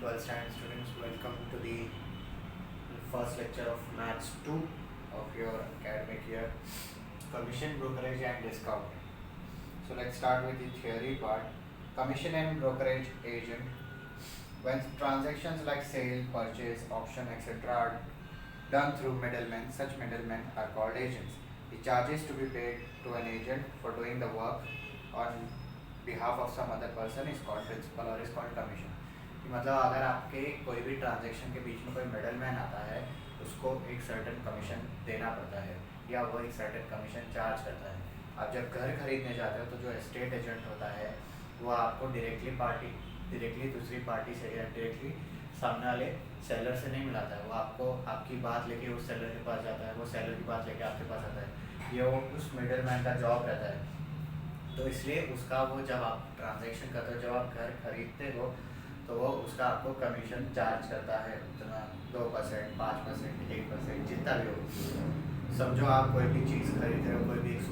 12th standard students, welcome to the first lecture of Maths 2 of your academic year, Commission, Brokerage and Discount. So let's start with the theory part. Commission and brokerage agent. When transactions like sale, purchase, auction, etc. are done through middlemen, such middlemen are called agents. The charges to be paid to an agent for doing the work on behalf of some other person is called principal or is called commission. मतलब अगर आपके कोई भी transaction के बीच में कोई middle man आता है उसको एक सर्टेन कमीशन देना पड़ता है या वो एक सर्टेन कमीशन चार्ज करता है। आप जब घर खरीदने जाते हो तो जो एस्टेट एजेंट होता है वो आपको डायरेक्टली दूसरी पार्टी से या डायरेक्टली सामने वाले सेलर से नहीं मिलाता है। वो आपको आपकी बात लेके उस सेलर के पास जाता है, वो सेलर की बात लेके आपके पास आता है। ये वो उस मिडल मैन का जॉब रहता है। तो इसलिए उसका वो जब आप ट्रांजैक्शन करते हो, जब आप घर खरीदते हो तो वो उसका आपको कमीशन चार्ज करता है उतना 2%, 5%, 1% जितना भी हो। समझो आप कोई भी चीज़ खरीद रहे हो, कोई भी एक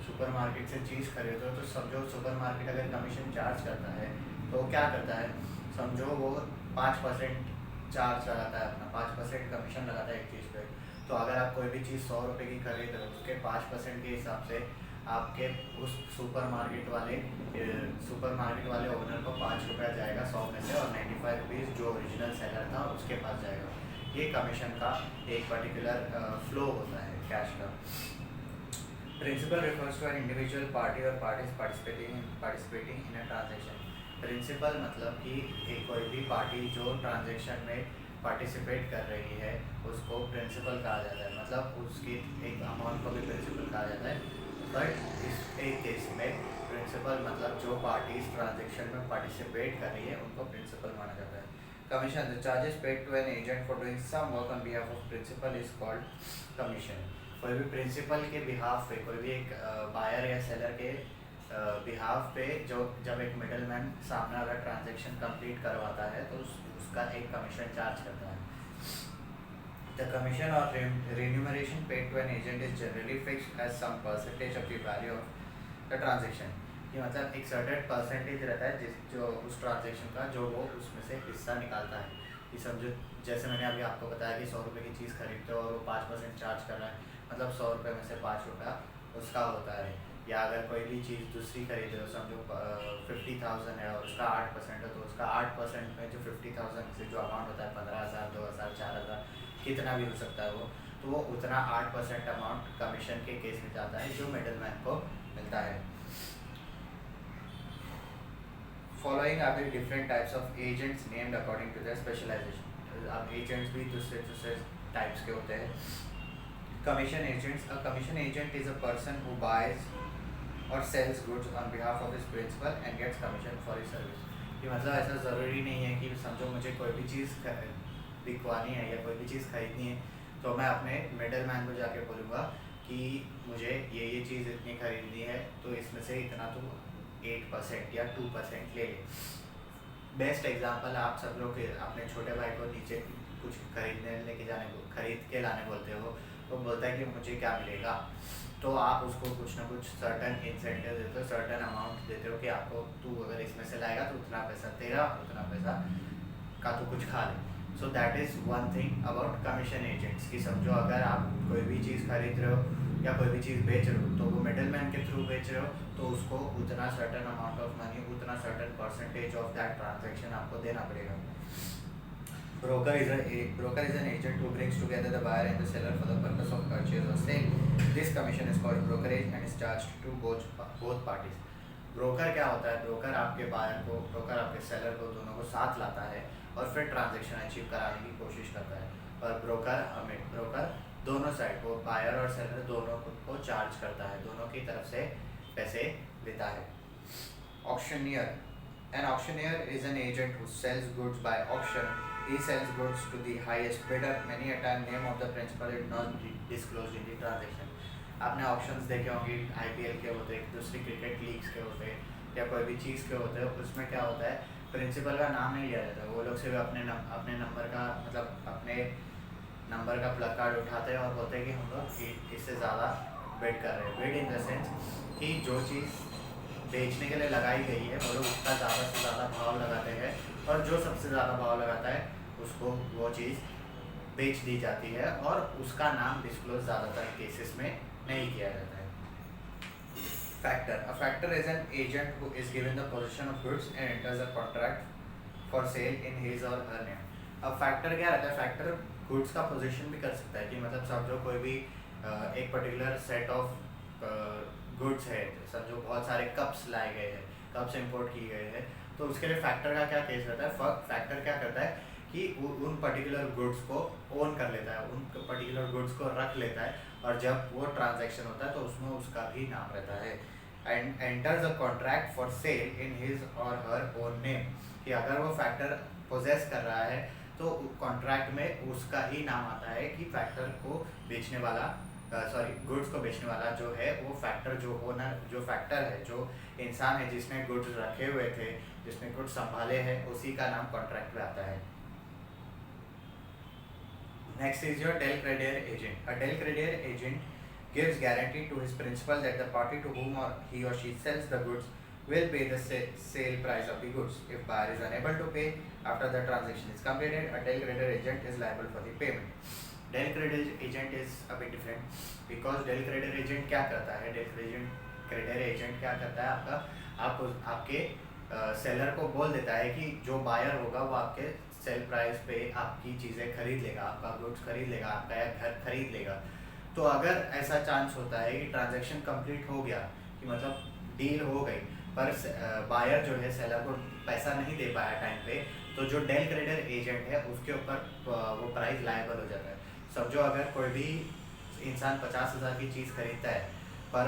सुपरमार्केट से चीज़ खरीद रहे हो तो समझो सुपरमार्केट अगर कमीशन चार्ज करता है तो क्या करता है, समझो वो 5% चार्ज लगाता है, अपना 5% कमीशन लगाता है एक चीज़ पे। तो अगर आप कोई भी चीज़ 100 रुपये की खरीद रहे हो उसके 5% के हिसाब से आपके उस सुपरमार्केट वाले ओनर को 5 रुपया जाएगा 100 में से, और 95 रुपीज़ जो ओरिजिनल सेलर था उसके पास जाएगा। ये कमीशन का एक पर्टिकुलर फ्लो होता है कैश का। Principal refers to an individual party और parties participating in a transaction. Principal मतलब कि एक कोई भी पार्टी जो ट्रांजेक्शन में पार्टिसिपेट कर रही है उसको प्रिंसिपल कहा जाता है। मतलब उसकी एक अमाउंट को भी प्रिंसिपल कहा जाता है। बट इस एक केस में प्रिंसिपल मतलब जो पार्टीज ट्रांजेक्शन में पार्टिसिपेट कर रही है उनको प्रिंसिपल माना जाता है। Commission, the charges paid to an agent for doing some work on behalf of principal is called commission. कोई भी प्रिंसिपल के बिहाफ पे, कोई भी एक बायर या सेलर के बिहाफ पे जो जब एक मिडलमैन सामने वाला ट्रांजेक्शन कंप्लीट करवाता है तो उसका एक कमीशन चार्ज करता है। The commission or remuneration paid to an agent is generally fixed as some percentage of the value of the transaction. ये मतलब एक सर्टेन परसेंटेज रहता है जो उस ट्रांजेक्शन का जो वो उसमें से हिस्सा निकालता है। ये समझो जैसे मैंने अभी आपको बताया कि 100 रुपये की चीज़ खरीदते हो और वो 5% चार्ज कर रहा है, मतलब 100 रुपये में से 5 रुपया उसका होता है। या अगर कोई भी चीज़ दूसरी खरीद रहे हो, समझो 50,000 है और उसका 8% है तो उसका 8% में जो 50,000 से जो अमाउंट होता है 15,000, 2,000, 4,000 कितना भी हो सकता है वो, तो वो उतना 8% अमाउंट कमीशन के केस में जाता है जो मिडलमैन को मिलता है। Following are the different types of agents named according to their specialization. अब एजेंट्स भी दूसरे टाइप्स के होते हैं। Commission agents, a commission agent is a person who buys और sells goods on behalf of his principal and gets commission for his service. ये मतलब ऐसा ज़रूरी नहीं है कि समझो मुझे कोई भी चीज़ बिकवानी है या कोई भी चीज़ खरीदनी है तो मैं अपने मिडल मैन को जाके बोलूँगा कि मुझे ये चीज़ इतनी खरीदनी है तो इसमें से इतना तो 8% या 2% ले ले। बेस्ट एग्जांपल, आप सब लोग अपने छोटे भाई को नीचे कुछ खरीद के लाने बोलते हो तो बोलता है कि मुझे क्या मिलेगा, तो आप उसको कुछ ना कुछ सर्टेन इंसेंटिव देते हो, सर्टेन अमाउंट देते हो कि आपको तू अगर इसमें से लाएगा तो उतना पैसा तेरा, उतना पैसा का तू कुछ खा ले। So that is one thing about commission agents कि समझो अगर आप कोई भी चीज़ खरीद रहे हो या कोई भी चीज़ बेच रहे हो तो वो मिडलमैन के थ्रू बेच रहे हो तो उसको उतना सर्टेन अमाउंट ऑफ मनी, उतना certain percentage of that transaction आपको देना पड़ेगा। Broker is an agent who brings together the buyer and the seller for the purpose of purchase or sale. This commission is called brokerage and is charged to both parties. Broker क्या होता है? Broker आपके buyer को, broker आपके seller को, दोनों को साथ लाता है और फिर ट्रांजैक्शन अचीव कराने की कोशिश करता है। और ब्रोकर दोनों साइड को, बायर और सेलर दोनों को चार्ज करता है, दोनों की तरफ से पैसे लेता है। Auctioneer, an auctioneer is an agent who sells goods by auction. He sells goods to the highest bidder. Many a time name of the principal is not disclosed in the transaction. आपने options देखे होंगे, IPL के होते हैं, दूसरी cricket leagues के होते हैं या कोई भी चीज़ के होते हैं, उसमें क्या होता है प्रिंसिपल का नाम नहीं लिया जाता। वो लोग सिर्फ अपने नंबर का, मतलब अपने नंबर का प्लग कार्ड उठाते हैं और बोलते हैं कि हम लोग इससे ज़्यादा बिड कर रहे हैं। बिड इन द सेंस कि जो चीज़ बेचने के लिए लगाई गई है वो लोग उसका ज़्यादा से ज़्यादा भाव लगाते हैं, और जो सबसे ज़्यादा भाव लगाता है उसको वो चीज़ बेच दी जाती है, और उसका नाम डिस्क्लोज ज़्यादातर केसेस में नहीं किया जाता है। Factor. A factor is an agent who is given the possession of goods and enters a contract for sale in his or her name. अब फैक्टर क्या रहता है? फैक्टर गुड्स का पोजीशन भी कर सकता है कि मतलब समझो कोई भी एक पर्टिकुलर सेट ऑफ गुड्स है, समझो बहुत सारे कप्स लाए गए हैं, कप्स इंपोर्ट किए गए हैं, तो उसके लिए फैक्टर का क्या केस रहता है? फैक्टर क्या करता है कि उन पर्टिकुलर गुड्स को ओन कर लेता है, उन पर्टिकुलर गुड्स को रख लेता है, और जब वो ट्रांजैक्शन होता है तो उसमें उसका भी नाम रहता है। And enters a contract for sale in his और हर ओन नेम, कि अगर वो फैक्टर पोजेस कर रहा है तो कॉन्ट्रैक्ट में उसका ही नाम आता है कि फैक्टर को बेचने वाला, गुड्स को बेचने वाला जो है वो फैक्टर, जो ओनर, जो फैक्टर है, जो इंसान है जिसने गुड्स रखे हुए थे, जिसने गुड्स संभाले हैं, उसी का नाम कॉन्ट्रैक्ट में आता है। Next is your del creditor agent. A del creditor agent gives guarantee to his principal that the party to whom he or she sells the goods will pay the sale price of the goods. If buyer is unable to pay after the transaction is completed, a del creditor agent is liable for the payment. Del creditor agent is a bit different because del creditor agent क्या करता है? del creditor agent क्या करता है? आपके seller को बोल देता है कि जो बायर होगा वो आपके सेल प्राइस पे आपकी चीज़ें खरीद लेगा, आपका गुड्स खरीद लेगा, आपका घर खरीद लेगा। तो अगर ऐसा चांस होता है कि ट्रांजैक्शन कंप्लीट हो गया, कि मतलब डील हो गई, पर बायर जो है सेलर को पैसा नहीं दे पाया टाइम पे, तो जो डेल क्रेडिटर एजेंट है उसके ऊपर वो प्राइस लायबल हो जाता है। समझो अगर कोई भी इंसान 50,000 की चीज़ खरीदता है, पर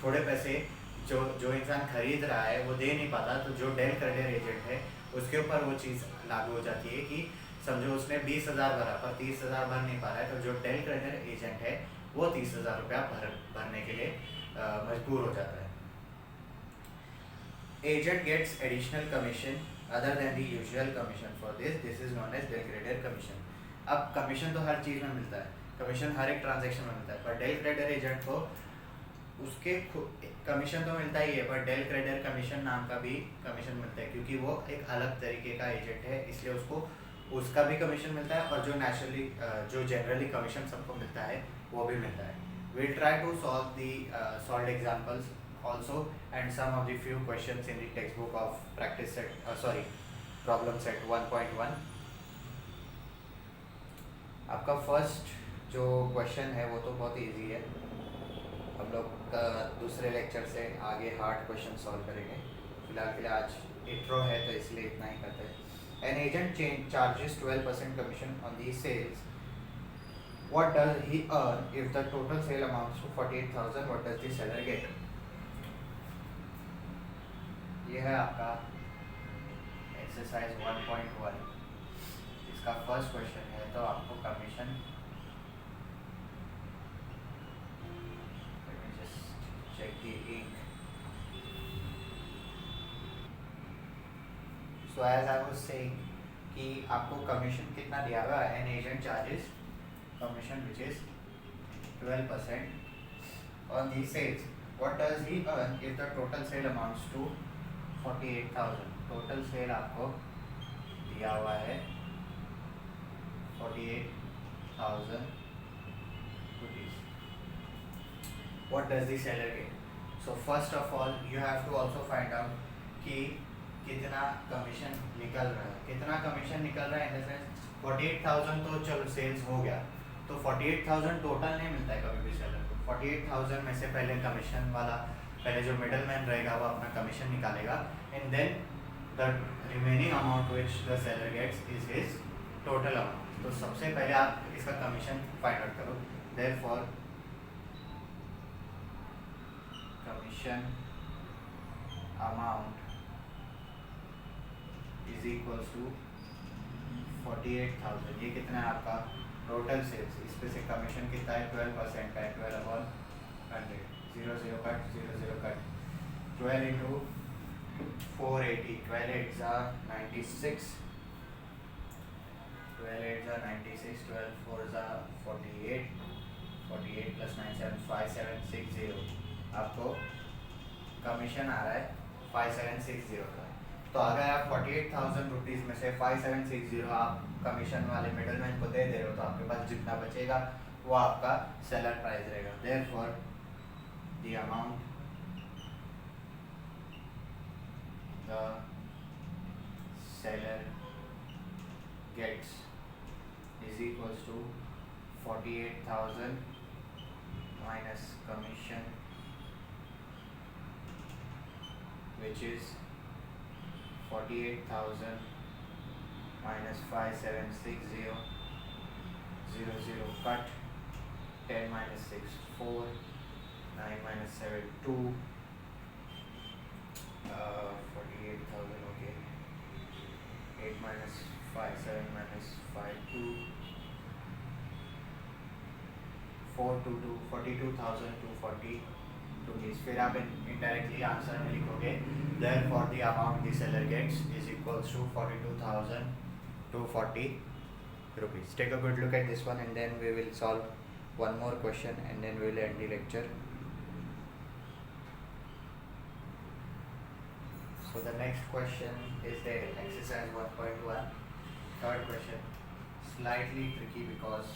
थोड़े पैसे जो इंसान खरीद रहा है वो दे नहीं पाता, तो जो डेल क्रेडिटर एजेंट है उसके ऊपर वो चीज़ लागू हो जाती है कि समझो उसने 20,000 भरा पर 30,000 भर नहीं पा रहा है, तो जो डेल क्रेडिटर एजेंट है वो 30,000 रुपया भरने के लिए मजबूर हो जाता है। Agent gets additional commission other than the usual commission for this is known as del credere commission. अब कमीशन तो हर चीज़ में मिलता है, कमीशन हर एक ट्रांजेक्शन में मिलता है, पर डेल क्रेडिटर एजेंट को उसके कमीशन तो मिलता ही है, पर डेल क्रेडिटर कमीशन नाम का भी कमीशन मिलता है, क्योंकि वो एक अलग तरीके का एजेंट है, इसलिए उसको उसका भी कमीशन मिलता है, और जो जनरली कमीशन सबको मिलता है वो भी मिलता है। We try to solve the solve examples also and some of the few questions in the textbook of practice set problem set 1.1। आपका फर्स्ट जो क्वेश्चन है वो तो बहुत इजी है, हम लोग दूसरे लेक्चर से आगे हार्ड क्वेश्चन सॉल्व करेंगे। फिलहाल के लिए आज इंट्रो है तो इसलिए इतना ही करते हैं। An agent charges 12% commission on the sales. What does he earn if the total sale amounts to 48,000? What does the seller get? ये है आपका एक्सरसाइज 1.1, इसका फर्स्ट क्वेश्चन है। तो आपको commission, check the ink. So as I was saying कि आपको commission कितना दिया हुआ है? N agent charges commission which is 12% on the sales. What does he earn if the total sale amounts to 48,000? Total sale आपको दिया हुआ है 48,000 rupees. What does the seller get? So first of all you have to also find out कि कितना commission निकल रहा है, कितना कमीशन निकल रहा है इन द सेंस 48,000 तो चलो सेल्स हो गया, तो 48,000 टोटल नहीं मिलता है कभी भी सेलर को। 48,000 में से पहले कमीशन वाला, पहले जो मिडल मैन रहेगा वो अपना कमीशन निकालेगा, and then the remaining amount which the seller gets is his total amount. तो सबसे पहले आप इसका कमीशन फाइंड आउट करो। Therefore commission amount is equals to 48,000। ये कितना है आपका टोटल सेल्स, इस पे से कमीशन कितना है 12% का है, 12/100, 0 cut 0 cut 12 into 480, 12 8s are 96, 12 8s are 96, 12 4s are 48, 48 plus 9 7 5 7 6 0। आपको कमीशन आ रहा है 5760 का। तो अगर आप 48,000 रुपीज़ में से 5760 आप कमीशन वाले मिडलमैन को दे दे रहे हो तो आपके पास जितना बचेगा वो आपका सेलर प्राइस रहेगा। Therefore the amount the seller gets is equals to 48,000 minus commission, which is 48,000 minus 5760 cut 10 minus 6 4 9 minus 7 2 48,000 okay 8 minus 5 7 minus 5 2 4 2 2 42,240 rupees। फिर आप indirectly आंसर में लिखोगे therefore the amount the seller gets is equals to 42,240 rupees। Take a good look at this one and then we will solve one more question and then we will end the lecture। So the next question is the exercise 1.1, third question, slightly tricky because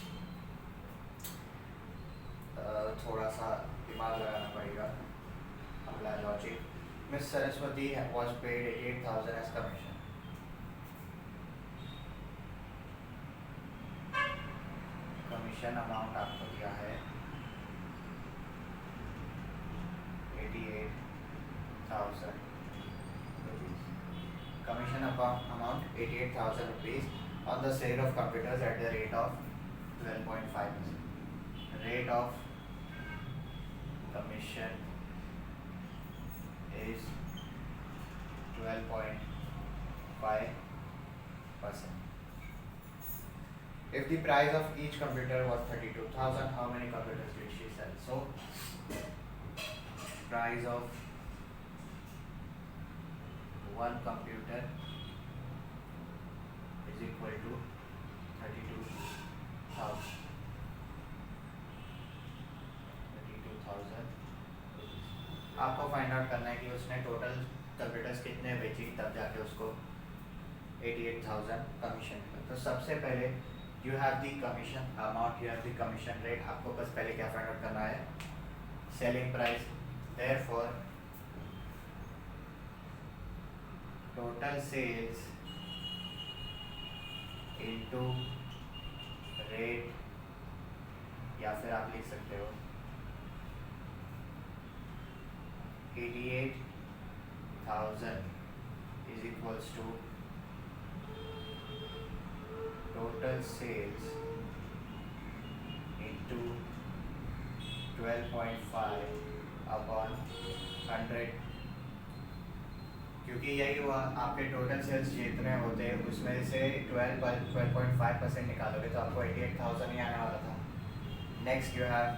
थोड़ा सा दिमाग लगाना पड़ेगा, apply logic। Miss Saraswati was paid 88,000 as commission। Commission amount आपको दिया है 88,000 rupees। Commission amount 88,000 rupees on the sale of computers at the rate of 12.5%। Rate of commission is 12.5%। If the price of each computer was 32,000, how many computers did she sell? So price of one computer is equal to 32,000 आपको find out करना है कि उसने total computers कितने बेची तब जाके उसको 88,000 कमीशन मिला। तो सबसे पहले you have the commission amount, you have the commission rate. आपको बस पहले क्या फाइंड आउट करना है? Selling price. Therefore total sales into rate, या फिर आप लिख सकते हो 88,000 is equals to total sales into 12.5 upon 100, क्योंकि यही हुआ आपके टोटल सेल्स जितने होते हैं उसमें से 12.5% निकालोगे तो आपको 88,000 ही आने वाला था। Next you have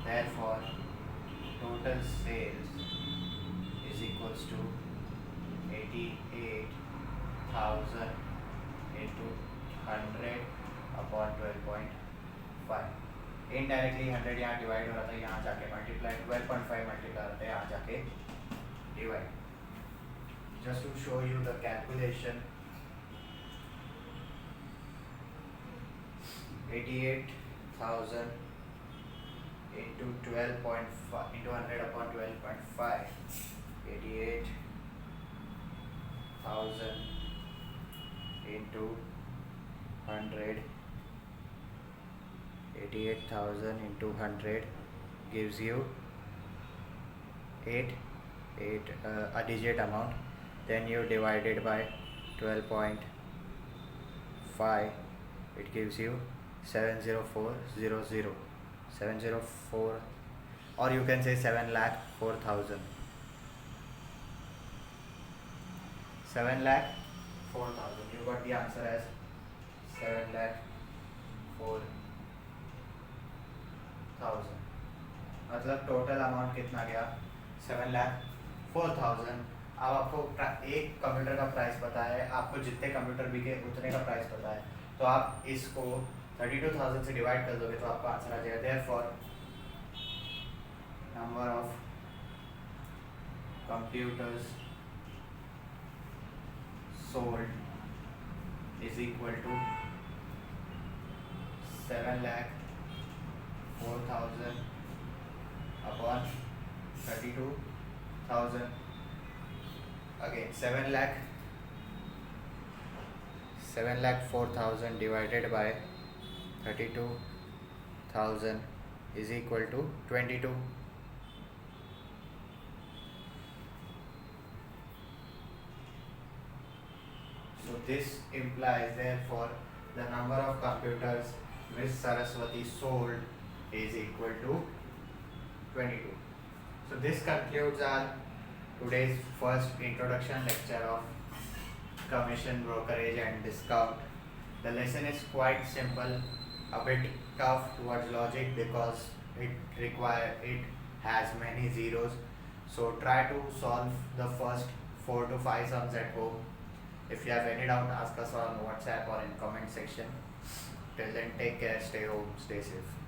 therefore total sales is equals to 88,000 into 100 upon 12.5। Indirectly 100 यहाँ डिवाइड हो रहा था, यहाँ जाके मल्टीप्लाई 12.5 मल्टीप्लाई होता है यहाँ जाके divide. Just to show you the calculation, 88,000 into 12.5 into 100 upon 12.5, 88,000 into 100, 88,000 into 100 gives you 8 a digit amount, then you divide it by 12.5, it gives you 70400, 704, or you can say 7,04,000, 7,04,000। You got the answer as 7,04,000। मतलब total amount कितना गया? 7,04,000। अब आपको एक computer का price पता है, आपको जितने कंप्यूटर बिके उतने का प्राइस पता है, तो आप इसको 32,000 से डिवाइड कर दोगे तो आपका आंसर आ जाएगा। Therefore number of computers sold is equal to 7,04,000 upon 32,000. Again 7,04,000 divided by 32,000 is equal to 22. So this implies therefore the number of computers Miss Saraswati sold is equal to 22. So this concludes our today's first introduction lecture of commission, brokerage and discount. The lesson is quite simple, a bit tough towards logic because it has many zeros. So try to solve the first 4 to 5 sums at home. If you have any doubt, ask us on WhatsApp or in comment section. Till then, take care, stay home, stay safe.